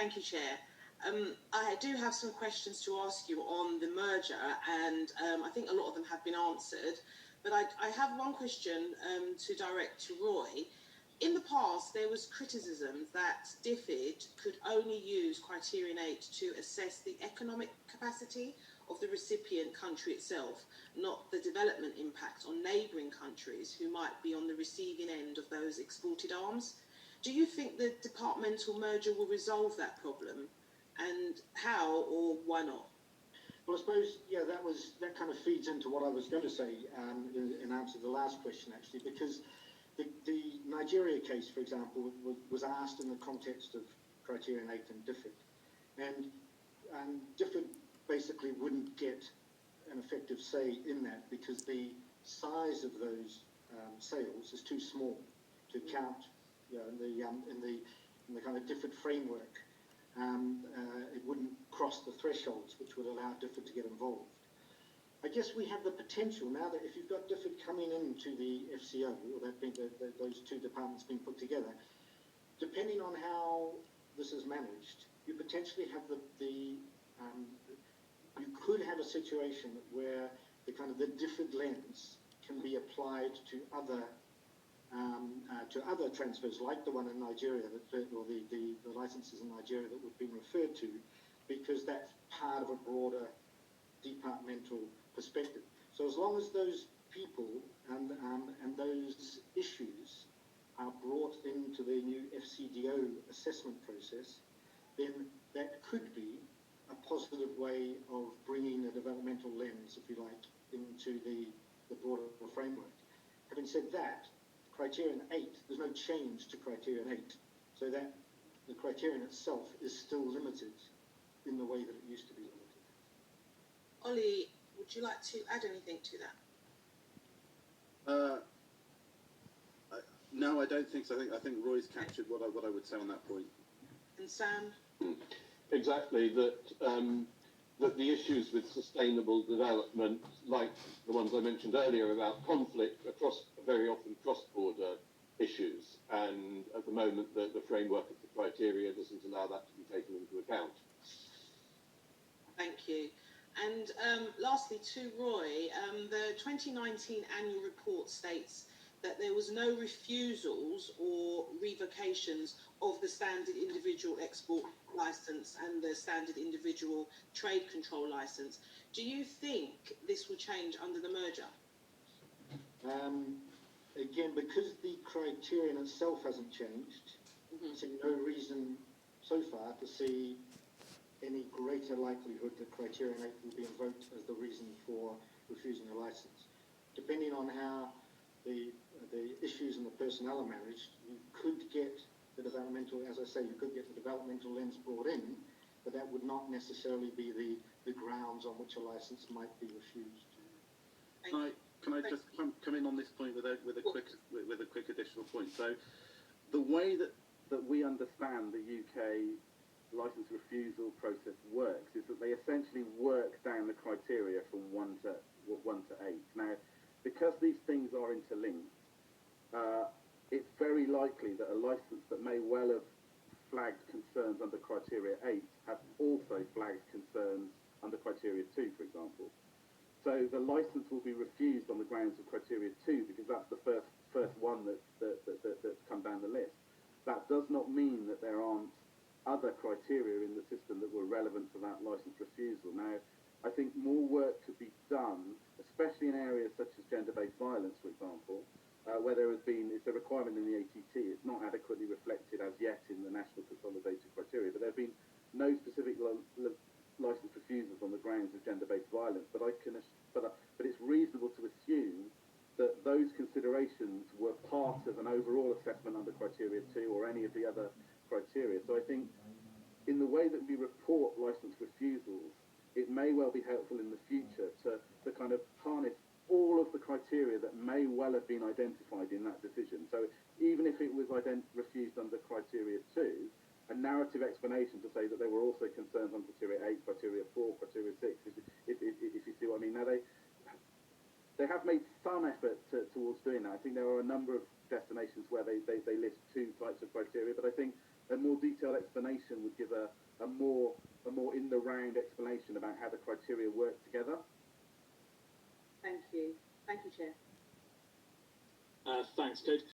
Thank you, Chair. I do have some questions to ask you on the merger, and I think a lot of them have been answered. But I have one question to direct to Roy. In the past, there was criticism that DFID could only use Criterion 8 to assess the economic capacity of the recipient country itself, not the development impact on neighbouring countries who might be on the receiving end of those exported arms. Do you think the departmental merger will resolve that problem? And how, or why not? Well, I suppose, yeah, that kind of feeds into what I was going to say in answer to the last question, actually, because the Nigeria case, for example, was asked in the context of Criterion 8 and DFID. And DFID basically wouldn't get an effective say in that because the size of those sales is too small to count, in the kind of DFID framework. It wouldn't cross the thresholds which would allow DFID to get involved. I guess we have the potential now that if you've got DFID coming into the FCO, or that being those two departments being put together, depending on how this is managed, you potentially have you could have a situation where the kind of the DFID lens can be applied to other transfers, like the one in Nigeria, or the licenses in Nigeria that we've been referred to, because that's part of a broader departmental perspective. So as long as those people and those issues are brought into the new FCDO assessment process, then that could be a positive way of bringing a developmental lens, if you like, into the broader framework. Having said that, Criterion 8, there's no change to Criterion 8, so that the criterion itself is still limited in the way that it used to be limited. Ollie, would you like to add anything to that? No, I don't think so. I think Roy's captured what I would say on that point. And Sam? Exactly, that the issues with sustainable development, like the ones I mentioned earlier about conflict across, very often cross-border issues, and at the moment the framework of the criteria doesn't allow that to be taken into account. Thank you. And lastly, to Roy, the 2019 annual report states that there was no refusals or revocations of the standard individual export license and the standard individual trade control license. Do you think this will change under the merger? Again, because the criterion itself hasn't changed, I see no reason so far to see any greater likelihood that Criterion 8 will be invoked as the reason for refusing a license. Depending on how the issues and the personnel are managed, you could get the developmental, as I say, you could get the developmental lens brought in, but that would not necessarily be the grounds on which a license might be refused. Can I just come in on this point with a quick additional point? So, the way that we understand the UK license refusal process works is that they essentially work down the criteria from 1 to 8. Now, because these things are interlinked, it's very likely that a license that may well have flagged concerns under criteria 8 have also flagged concerns under criteria 2, for example. So the license will be refused on the grounds of criteria 2 because that's the first one that's come down the list. That does not mean that there aren't other criteria in the system that were relevant for that license refusal. Now, I think more work could be done, especially in areas such as gender-based violence, for example, where it's a requirement in the ATT. It's not adequately reflected as yet in the national consolidated criteria, but there have been no specific license refusals on the grounds of gender-based violence. But it's reasonable to assume that those considerations were part of an overall assessment under criteria 2 or any of the other criteria. So I think in the way that we report license refusals, it may well be helpful in the future to kind of harness all of the criteria that may well have been identified in that decision. So even if it was refused under criteria 2, a narrative explanation to say that there were also concerns on criteria 8, criteria 4, criteria 6, if you see what I mean. Now, they have made some effort towards doing that. I think there are a number of destinations where they list 2 types of criteria, but I think a more detailed explanation would give a more in the round explanation about how the criteria work together. Thank you, Chair. Thanks, Kate.